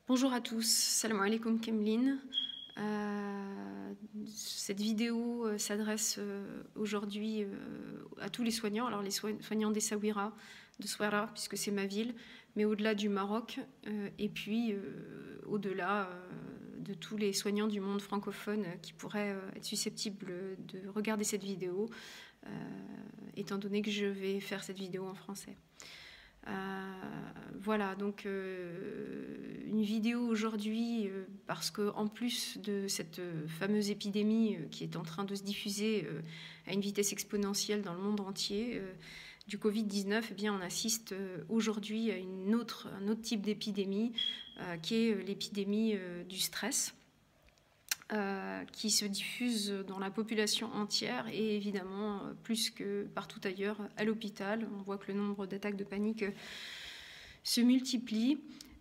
Bonjour à tous, salam alaikum Kemlin. Cette vidéo s'adresse aujourd'hui à tous les soignants, alors les soignants d'Essaouira, de Souaira, puisque c'est ma ville, mais au-delà du Maroc, et puis au-delà de tous les soignants du monde francophone qui pourraient être susceptibles de regarder cette vidéo, étant donné que je vais faire cette vidéo en français. Voilà, donc une vidéo aujourd'hui parce qu'en plus de cette fameuse épidémie qui est en train de se diffuser à une vitesse exponentielle dans le monde entier, du Covid-19, eh bien, on assiste aujourd'hui à un autre type d'épidémie qui est l'épidémie du stress. Qui se diffuse dans la population entière et évidemment plus que partout ailleurs à l'hôpital. On voit que le nombre d'attaques de panique se multiplie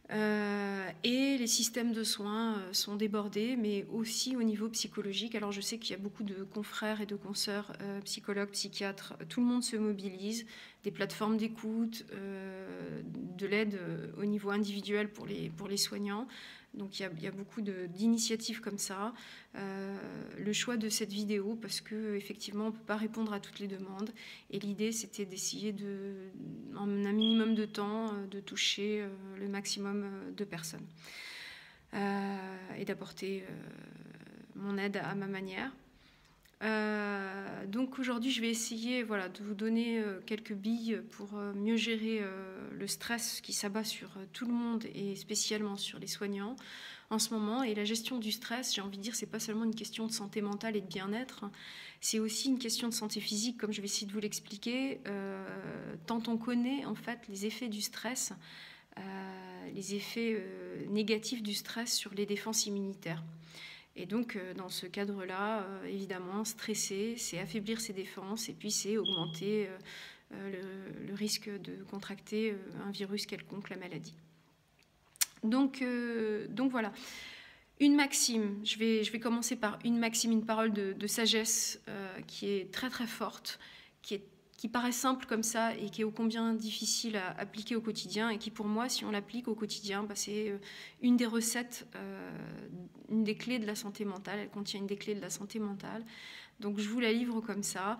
et les systèmes de soins sont débordés, mais aussi au niveau psychologique. Alors je sais qu'il y a beaucoup de confrères et de consoeurs psychologues, psychiatres, tout le monde se mobilise, des plateformes d'écoute, de l'aide au niveau individuel pour les soignants. Donc il y a beaucoup d'initiatives comme ça. Le choix de cette vidéo, parce qu'effectivement, on ne peut pas répondre à toutes les demandes. Et l'idée, c'était d'essayer, en un minimum de temps, de toucher le maximum de personnes. Et d'apporter mon aide à ma manière. Donc aujourd'hui, je vais essayer de vous donner quelques billes pour mieux gérer le stress qui s'abat sur tout le monde et spécialement sur les soignants en ce moment. Et la gestion du stress, j'ai envie de dire, c'est pas seulement une question de santé mentale et de bien-être, c'est aussi une question de santé physique, comme je vais essayer de vous l'expliquer. Tant on connaît en fait les effets du stress, les effets négatifs du stress sur les défenses immunitaires. Et donc, dans ce cadre-là, évidemment, stresser, c'est affaiblir ses défenses et puis c'est augmenter le risque de contracter un virus quelconque, la maladie. Donc voilà. Une maxime, je vais commencer par une maxime, une parole de sagesse qui est très très forte, qui paraît simple comme ça et qui est ô combien difficile à appliquer au quotidien et qui pour moi, si on l'applique au quotidien, c'est une des recettes, une des clés de la santé mentale. Elle contient une des clés de la santé mentale. Donc je vous la livre comme ça.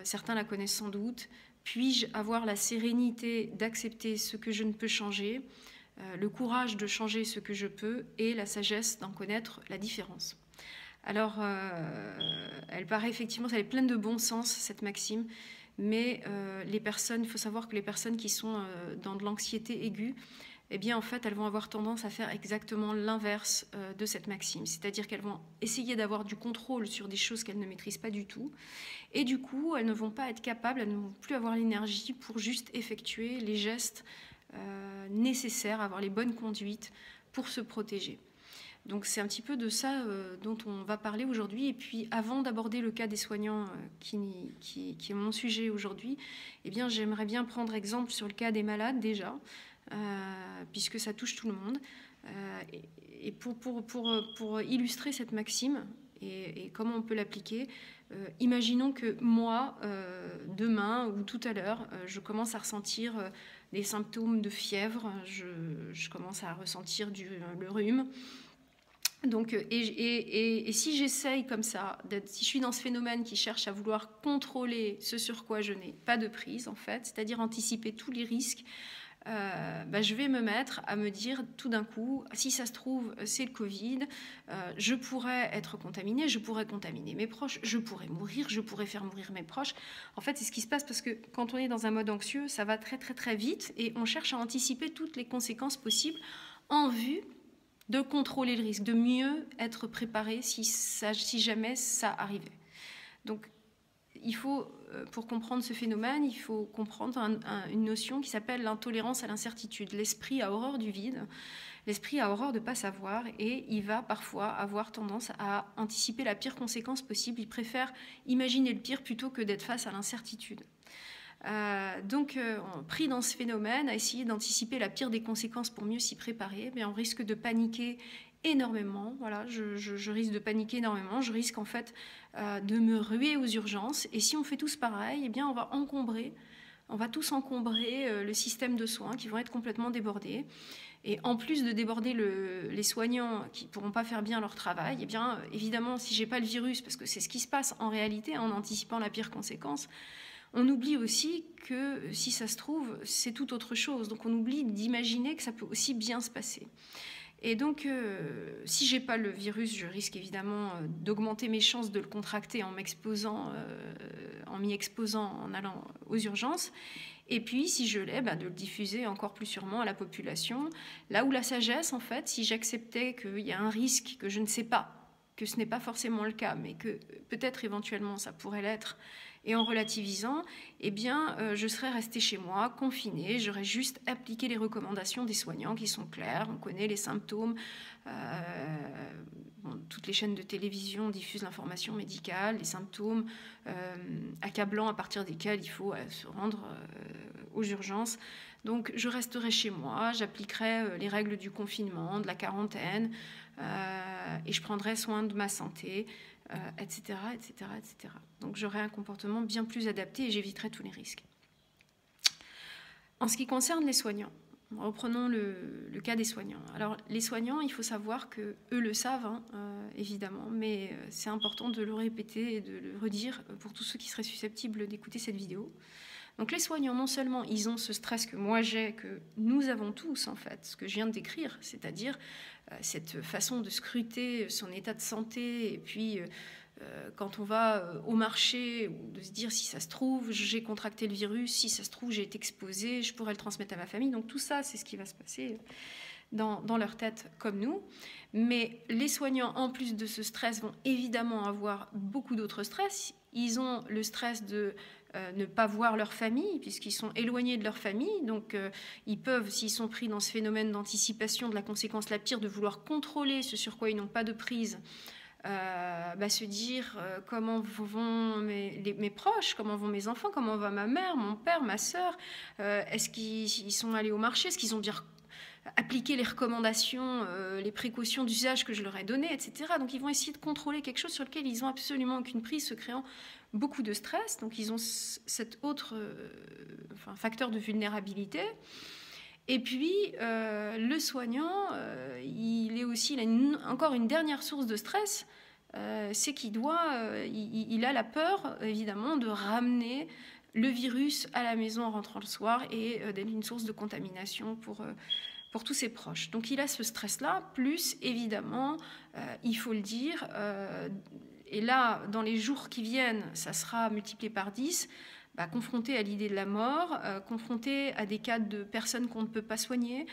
Certains la connaissent sans doute. Puis-je avoir la sérénité d'accepter ce que je ne peux changer, le courage de changer ce que je peux et la sagesse d'en connaître la différence. Alors, elle paraît effectivement, elle est pleine de bon sens, cette maxime. Mais les personnes, il faut savoir que les personnes qui sont dans de l'anxiété aiguë, eh bien en fait elles vont avoir tendance à faire exactement l'inverse de cette maxime, c'est-à-dire qu'elles vont essayer d'avoir du contrôle sur des choses qu'elles ne maîtrisent pas du tout, et du coup elles ne vont pas être capables, elles ne vont plus avoir l'énergie pour juste effectuer les gestes nécessaires, avoir les bonnes conduites pour se protéger. Donc c'est un petit peu de ça dont on va parler aujourd'hui. Et puis avant d'aborder le cas des soignants qui est mon sujet aujourd'hui, eh bien j'aimerais bien prendre exemple sur le cas des malades déjà, puisque ça touche tout le monde. Et pour illustrer cette maxime et comment on peut l'appliquer, imaginons que moi, demain ou tout à l'heure, je commence à ressentir des symptômes de fièvre, je commence à ressentir le rhume. Donc, et si j'essaye comme ça, si je suis dans ce phénomène qui cherche à vouloir contrôler ce sur quoi je n'ai pas de prise, en fait, c'est-à-dire anticiper tous les risques, je vais me mettre à me dire tout d'un coup, si ça se trouve, c'est le Covid, je pourrais être contaminée, je pourrais contaminer mes proches, je pourrais mourir, je pourrais faire mourir mes proches. En fait, c'est ce qui se passe parce que quand on est dans un mode anxieux, ça va très très très vite et on cherche à anticiper toutes les conséquences possibles en vue de contrôler le risque, de mieux être préparé si jamais ça arrivait. Donc, il faut, pour comprendre ce phénomène, il faut comprendre une notion qui s'appelle l'intolérance à l'incertitude. L'esprit a horreur du vide, l'esprit a horreur de ne pas savoir et il va parfois avoir tendance à anticiper la pire conséquence possible. Il préfère imaginer le pire plutôt que d'être face à l'incertitude. Donc, pris dans ce phénomène, à essayer d'anticiper la pire des conséquences pour mieux s'y préparer, on risque de paniquer énormément. Voilà, je risque de paniquer énormément. Je risque en fait de me ruer aux urgences. Et si on fait tous pareil, on va encombrer on va tous encombrer le système de soins qui vont être complètement débordés. Et en plus de déborder les soignants qui ne pourront pas faire bien leur travail, eh bien, évidemment, si je n'ai pas le virus, parce que c'est ce qui se passe en réalité, en anticipant la pire conséquence, on oublie aussi que, si ça se trouve, c'est tout autre chose. Donc on oublie d'imaginer que ça peut aussi bien se passer. Et donc, si je n'ai pas le virus, je risque évidemment d'augmenter mes chances de le contracter en m'y exposant, en allant aux urgences. Et puis, si je l'ai, de le diffuser encore plus sûrement à la population. Là où la sagesse, en fait, si j'acceptais qu'il y a un risque que je ne sais pas, que ce n'est pas forcément le cas, mais que peut-être éventuellement ça pourrait l'être, et en relativisant, eh bien, je serais restée chez moi, confinée, j'aurais juste appliqué les recommandations des soignants qui sont claires, on connaît les symptômes, toutes les chaînes de télévision diffusent l'information médicale, les symptômes accablants à partir desquels il faut se rendre aux urgences. Donc je resterai chez moi, j'appliquerai les règles du confinement, de la quarantaine, et je prendrai soin de ma santé, etc., etc., etc. Donc j'aurai un comportement bien plus adapté et j'éviterai tous les risques. En ce qui concerne les soignants, reprenons le cas des soignants. Alors les soignants, il faut savoir qu'eux le savent, évidemment, mais c'est important de le répéter et de le redire pour tous ceux qui seraient susceptibles d'écouter cette vidéo. Donc les soignants, non seulement ils ont ce stress que moi j'ai, que nous avons tous en fait, ce que je viens de décrire, c'est-à-dire cette façon de scruter son état de santé, et puis quand on va au marché, de se dire si ça se trouve, j'ai contracté le virus, si ça se trouve, j'ai été exposé, je pourrais le transmettre à ma famille. Donc tout ça, c'est ce qui va se passer dans leur tête comme nous. Mais les soignants, en plus de ce stress, vont évidemment avoir beaucoup d'autres stress. Ils ont le stress de ne pas voir leur famille, puisqu'ils sont éloignés de leur famille. Donc, ils peuvent, s'ils sont pris dans ce phénomène d'anticipation de la conséquence la pire, de vouloir contrôler ce sur quoi ils n'ont pas de prise, se dire comment vont mes proches, comment vont mes enfants, comment va ma mère, mon père, ma sœur, est-ce qu'ils sont allés au marché, est-ce qu'ils ont bien appliqué les recommandations, les précautions d'usage que je leur ai données, etc. Donc ils vont essayer de contrôler quelque chose sur lequel ils n'ont absolument aucune prise, se créant beaucoup de stress. Donc ils ont cet autre facteur de vulnérabilité. Et puis, le soignant, il a encore une dernière source de stress, c'est qu'il il a la peur, évidemment, de ramener le virus à la maison en rentrant le soir et d'être une source de contamination pour tous ses proches. Donc, il a ce stress-là, plus, évidemment, il faut le dire, et là, dans les jours qui viennent, ça sera multiplié par 10, confronté à l'idée de la mort, confronté à des cas de personnes qu'on ne peut pas soigner,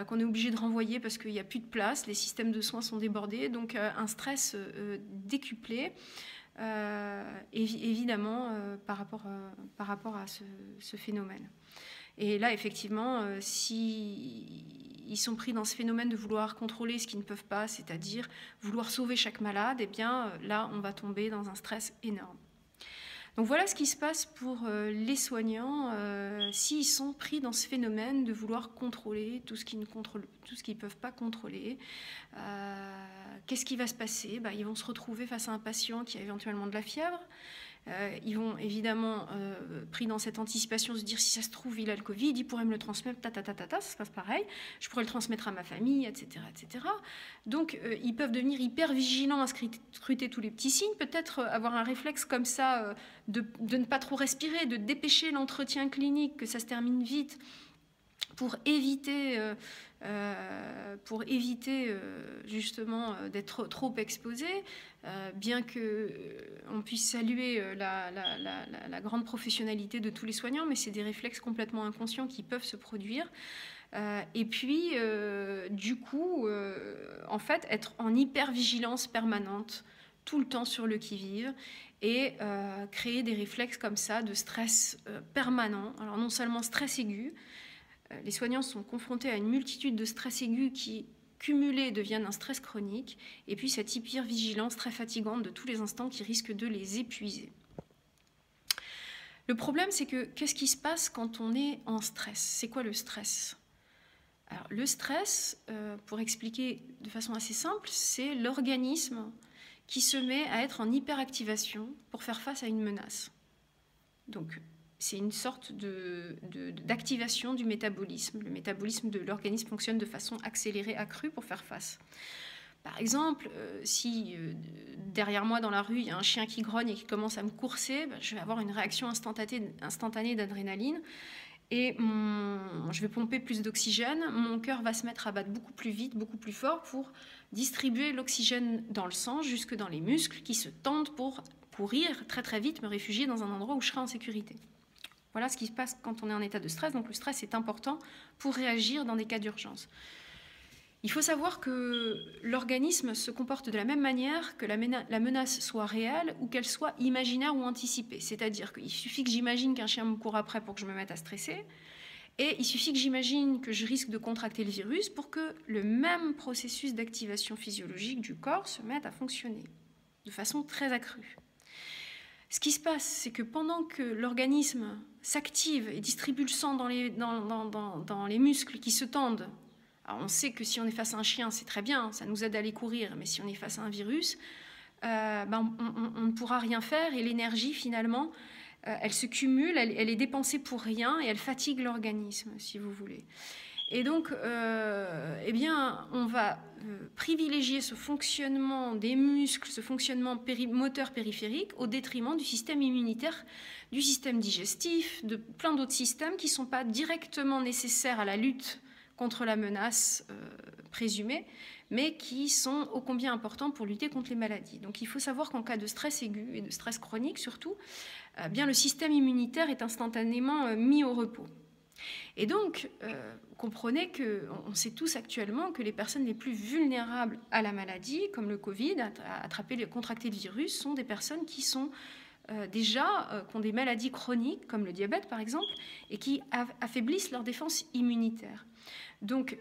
qu'on est obligé de renvoyer parce qu'il n'y a plus de place, les systèmes de soins sont débordés, donc un stress décuplé, évidemment, par rapport à ce phénomène. Et là, effectivement, s'ils sont pris dans ce phénomène de vouloir contrôler ce qu'ils ne peuvent pas, c'est-à-dire vouloir sauver chaque malade, eh bien, là, on va tomber dans un stress énorme. Donc voilà ce qui se passe pour les soignants s'ils sont pris dans ce phénomène de vouloir contrôler tout ce qu'ils ne peuvent pas contrôler. Qu'est-ce qui va se passer ? Ils vont se retrouver face à un patient qui a éventuellement de la fièvre. Ils vont évidemment, pris dans cette anticipation, se dire si ça se trouve, il a le Covid, il pourrait me le transmettre, ça se passe pareil, je pourrais le transmettre à ma famille, etc. etc. Donc, ils peuvent devenir hyper vigilants à scruter tous les petits signes, peut-être avoir un réflexe comme ça, de ne pas trop respirer, de dépêcher l'entretien clinique, que ça se termine vite, pour éviter justement d'être trop exposé, bien qu'on puisse saluer la grande professionnalité de tous les soignants, mais c'est des réflexes complètement inconscients qui peuvent se produire. Et puis, du coup, en fait, être en hypervigilance permanente, tout le temps sur le qui-vive, et créer des réflexes comme ça de stress permanent. Alors non seulement stress aigu, les soignants sont confrontés à une multitude de stress aigus qui, cumulés, deviennent un stress chronique, et puis cette hypervigilance très fatigante de tous les instants qui risque de les épuiser. Le problème, c'est que qu'est-ce qui se passe quand on est en stress ? C'est quoi le stress ? Alors, le stress, pour expliquer de façon assez simple, c'est l'organisme qui se met à être en hyperactivation pour faire face à une menace. Donc, c'est une sorte d'activation du métabolisme. Le métabolisme de l'organisme fonctionne de façon accélérée, accrue pour faire face. Par exemple, si derrière moi dans la rue, il y a un chien qui grogne et qui commence à me courser, je vais avoir une réaction instantanée d'adrénaline et je vais pomper plus d'oxygène. Mon cœur va se mettre à battre beaucoup plus vite, beaucoup plus fort pour distribuer l'oxygène dans le sang jusque dans les muscles qui se tendent pour courir très très vite, me réfugier dans un endroit où je serai en sécurité. Voilà ce qui se passe quand on est en état de stress. Donc le stress est important pour réagir dans des cas d'urgence. Il faut savoir que l'organisme se comporte de la même manière que la menace soit réelle ou qu'elle soit imaginaire ou anticipée. C'est-à-dire qu'il suffit que j'imagine qu'un chien me court après pour que je me mette à stresser, et il suffit que j'imagine que je risque de contracter le virus pour que le même processus d'activation physiologique du corps se mette à fonctionner de façon très accrue. Ce qui se passe, c'est que pendant que l'organisme s'active et distribue le sang dans les muscles qui se tendent, alors on sait que si on est face à un chien, c'est très bien, ça nous aide à aller courir, mais si on est face à un virus, on ne pourra rien faire et l'énergie, finalement, elle se cumule, elle est dépensée pour rien et elle fatigue l'organisme, si vous voulez. Et donc, on va privilégier ce fonctionnement des muscles, ce fonctionnement moteur périphérique au détriment du système immunitaire, du système digestif, de plein d'autres systèmes qui ne sont pas directement nécessaires à la lutte contre la menace présumée, mais qui sont ô combien importants pour lutter contre les maladies. Donc il faut savoir qu'en cas de stress aigu et de stress chronique surtout, le système immunitaire est instantanément mis au repos. Et donc, comprenez qu'on sait tous actuellement que les personnes les plus vulnérables à la maladie, comme le Covid, à contracter le virus, sont des personnes qui sont qui ont des maladies chroniques, comme le diabète par exemple, et qui affaiblissent leur défense immunitaire. Donc,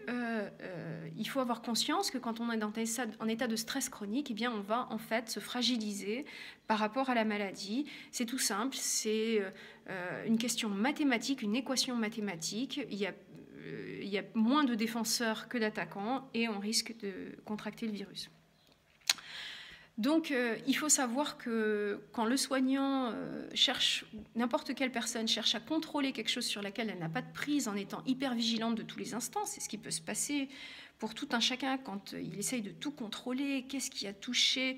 il faut avoir conscience que quand on est en état de stress chronique, on va en fait se fragiliser par rapport à la maladie. C'est tout simple, c'est une question mathématique, une équation mathématique. Il y a moins de défenseurs que d'attaquants et on risque de contracter le virus. Donc, il faut savoir que quand le soignant n'importe quelle personne cherche à contrôler quelque chose sur laquelle elle n'a pas de prise en étant hyper vigilante de tous les instants, c'est ce qui peut se passer pour tout un chacun quand il essaye de tout contrôler, qu'est-ce qui a touché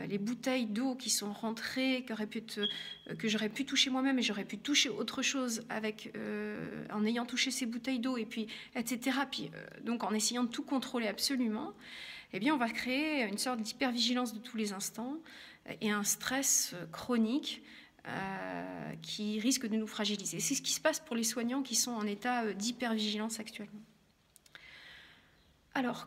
les bouteilles d'eau qui sont rentrées, que j'aurais pu toucher moi-même et j'aurais pu toucher autre chose en ayant touché ces bouteilles d'eau, et puis, etc. Donc, en essayant de tout contrôler absolument, on va créer une sorte d'hypervigilance de tous les instants et un stress chronique qui risque de nous fragiliser. C'est ce qui se passe pour les soignants qui sont en état d'hypervigilance actuellement. Alors,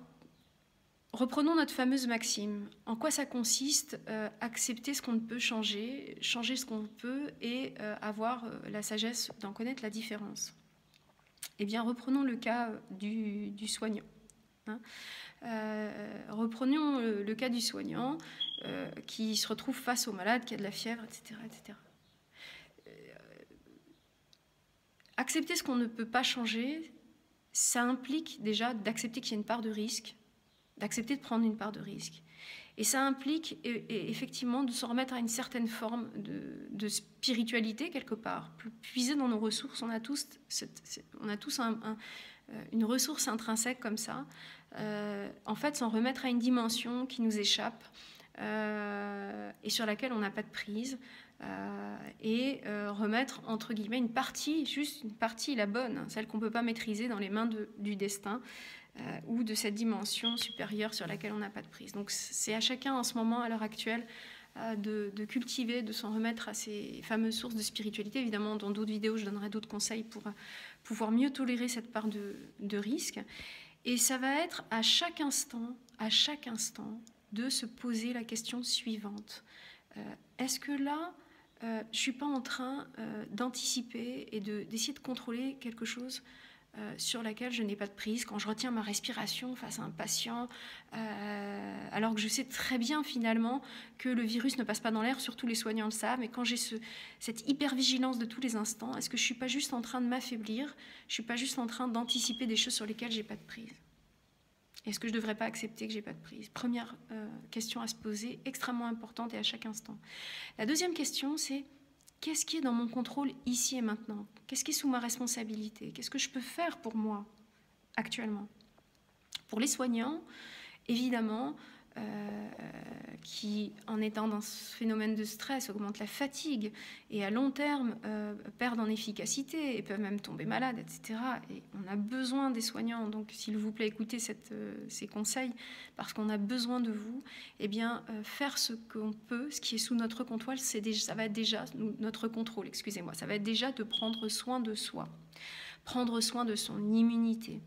reprenons notre fameuse maxime. En quoi ça consiste? Accepter ce qu'on ne peut changer, changer ce qu'on peut et avoir la sagesse d'en connaître la différence. Reprenons le cas du soignant. Reprenons le cas du soignant qui se retrouve face au malade, qui a de la fièvre, etc. etc. Accepter ce qu'on ne peut pas changer, ça implique déjà d'accepter qu'il y a une part de risque, d'accepter de prendre une part de risque. Et ça implique effectivement de se remettre à une certaine forme de spiritualité quelque part, puiser dans nos ressources. On a tous une ressource intrinsèque comme ça, en fait s'en remettre à une dimension qui nous échappe et sur laquelle on n'a pas de prise, remettre entre guillemets une partie, juste une partie, la bonne, celle qu'on ne peut pas maîtriser, dans les mains du destin ou de cette dimension supérieure sur laquelle on n'a pas de prise. Donc c'est à chacun en ce moment, à l'heure actuelle, de cultiver, de s'en remettre à ces fameuses sources de spiritualité. Évidemment, dans d'autres vidéos, je donnerai d'autres conseils pour pouvoir mieux tolérer cette part de risque. Et ça va être à chaque instant, de se poser la question suivante. Est-ce que là, je ne suis pas en train d'anticiper et d'essayer de contrôler quelque chose sur laquelle je n'ai pas de prise, quand je retiens ma respiration face à un patient, alors que je sais très bien finalement que le virus ne passe pas dans l'air, surtout les soignants le savent, mais quand j'ai cette hypervigilance de tous les instants, est-ce que je ne suis pas juste en train de m'affaiblir, je ne suis pas juste en train d'anticiper des choses sur lesquelles je n'ai pas de prise? Est-ce que je ne devrais pas accepter que je n'ai pas de prise? Première question à se poser, extrêmement importante et à chaque instant. La deuxième question, c'est qu'est-ce qui est dans mon contrôle ici et maintenant? Qu'est-ce qui est sous ma responsabilité? Qu'est-ce que je peux faire pour moi actuellement? Pour les soignants, évidemment, qui, en étant dans ce phénomène de stress, augmentent la fatigue et à long terme perdent en efficacité et peuvent même tomber malades, etc. Et on a besoin des soignants, donc s'il vous plaît, écoutez ces conseils, parce qu'on a besoin de vous. Eh bien, faire ce qu'on peut, ce qui est sous notre contrôle, ça va être déjà notre contrôle, excusez-moi, ça va être déjà de prendre soin de soi, prendre soin de son immunité.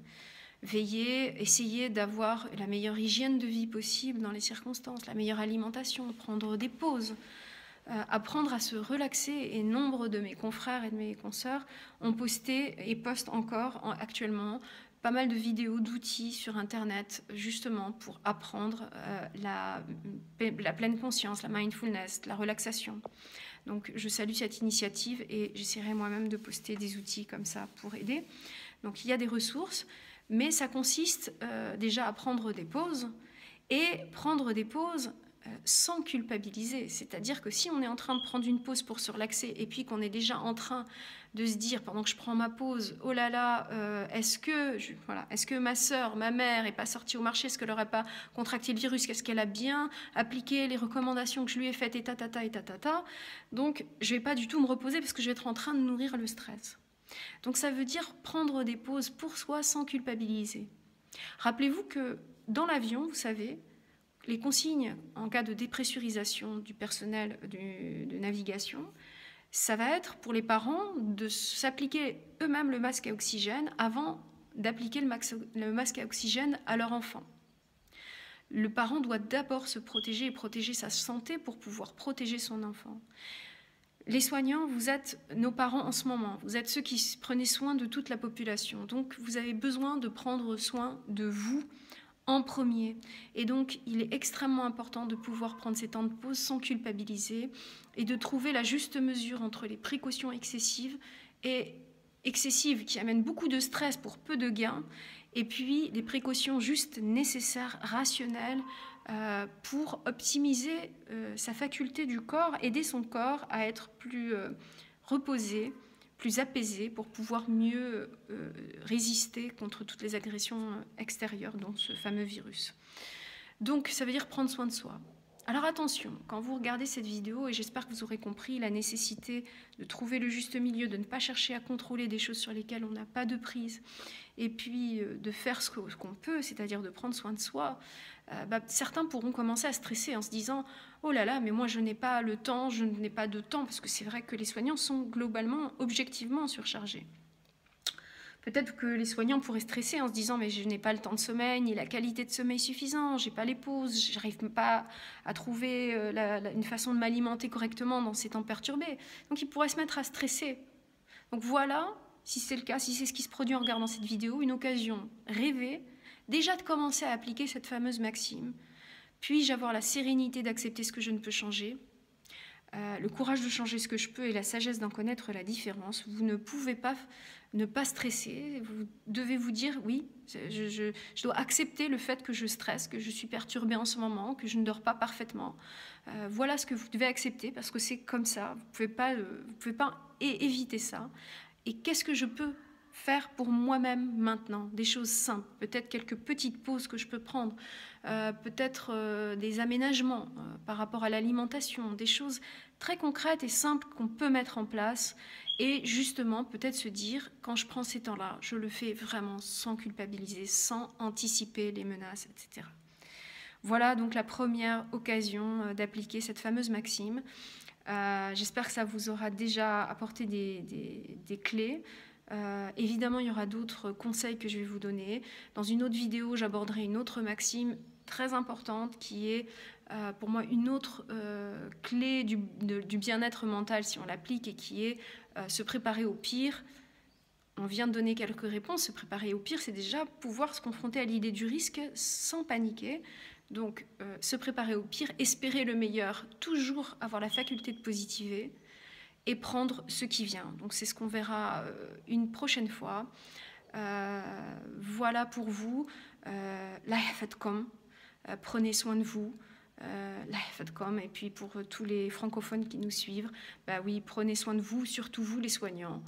Veiller, essayer d'avoir la meilleure hygiène de vie possible dans les circonstances, la meilleure alimentation, prendre des pauses, apprendre à se relaxer. Et nombre de mes confrères et de mes consoeurs ont posté et postent encore actuellement pas mal de vidéos d'outils sur Internet, justement pour apprendre la pleine conscience, la mindfulness, la relaxation. Donc je salue cette initiative et j'essaierai moi-même de poster des outils comme ça pour aider. Donc il y a des ressources. Mais ça consiste déjà à prendre des pauses et prendre des pauses sans culpabiliser. C'est-à-dire que si on est en train de prendre une pause pour se relaxer et puis qu'on est déjà en train de se dire pendant que je prends ma pause, oh là là, est-ce que ma sœur, ma mère n'est pas sortie au marché, est-ce qu'elle n'aurait pas contracté le virus, est-ce qu'elle a bien appliqué les recommandations que je lui ai faites et tatata et tatata. Donc je ne vais pas du tout me reposer parce que je vais être en train de nourrir le stress. Donc ça veut dire prendre des pauses pour soi sans culpabiliser. Rappelez-vous que dans l'avion, vous savez, les consignes en cas de dépressurisation du personnel de navigation, ça va être pour les parents de s'appliquer eux-mêmes le masque à oxygène avant d'appliquer le masque à oxygène à leur enfant. Le parent doit d'abord se protéger et protéger sa santé pour pouvoir protéger son enfant. Les soignants, vous êtes nos parents en ce moment, vous êtes ceux qui prenez soin de toute la population. Donc vous avez besoin de prendre soin de vous en premier. Et donc il est extrêmement important de pouvoir prendre ces temps de pause sans culpabiliser et de trouver la juste mesure entre les précautions excessives qui amènent beaucoup de stress pour peu de gains, et puis les précautions justes, nécessaires, rationnelles, pour optimiser sa faculté du corps, aider son corps à être plus reposé, plus apaisé, pour pouvoir mieux résister contre toutes les agressions extérieures, dont ce fameux virus. Donc ça veut dire prendre soin de soi. Alors attention, quand vous regardez cette vidéo, et j'espère que vous aurez compris la nécessité de trouver le juste milieu, de ne pas chercher à contrôler des choses sur lesquelles on n'a pas de prise, et puis de faire ce qu'on peut, c'est-à-dire de prendre soin de soi, certains pourront commencer à stresser en se disant « Oh là là, mais moi je n'ai pas le temps, je n'ai pas de temps », parce que c'est vrai que les soignants sont globalement, objectivement surchargés. Peut-être que les soignants pourraient stresser en se disant « Mais je n'ai pas le temps de sommeil, ni la qualité de sommeil suffisant, je n'ai pas les pauses, je n'arrive pas à trouver une façon de m'alimenter correctement dans ces temps perturbés. » Donc ils pourraient se mettre à stresser. Donc voilà, si c'est le cas, si c'est ce qui se produit en regardant cette vidéo, une occasion rêvée, déjà de commencer à appliquer cette fameuse maxime. Puis-je avoir la sérénité d'accepter ce que je ne peux changer, le courage de changer ce que je peux et la sagesse d'en connaître la différence. Vous ne pouvez pas ne pas stresser, vous devez vous dire oui, je dois accepter le fait que je stresse, que je suis perturbée en ce moment, que je ne dors pas parfaitement. Voilà ce que vous devez accepter parce que c'est comme ça, vous ne pouvez pas éviter ça. Et qu'est-ce que je peux faire pour moi-même maintenant? Des choses simples, peut-être quelques petites pauses que je peux prendre, peut-être des aménagements par rapport à l'alimentation, des choses très concrètes et simples qu'on peut mettre en place et justement peut-être se dire quand je prends ces temps-là, je le fais vraiment sans culpabiliser, sans anticiper les menaces, etc. Voilà donc la première occasion d'appliquer cette fameuse maxime. J'espère que ça vous aura déjà apporté des clés. Évidemment, il y aura d'autres conseils que je vais vous donner. Dans une autre vidéo, j'aborderai une autre maxime très importante qui est pour moi une autre clé du bien-être mental si on l'applique et qui est se préparer au pire. On vient de donner quelques réponses. Se préparer au pire, c'est déjà pouvoir se confronter à l'idée du risque sans paniquer. Donc, se préparer au pire, espérer le meilleur, toujours avoir la faculté de positiver et prendre ce qui vient. Donc c'est ce qu'on verra une prochaine fois. Voilà pour vous. La yafetkom. Prenez soin de vous. la FADCOM, et puis pour tous les francophones qui nous suivent, bah oui, prenez soin de vous, surtout vous les soignants,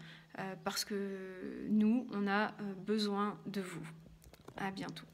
parce que nous, on a besoin de vous. À bientôt.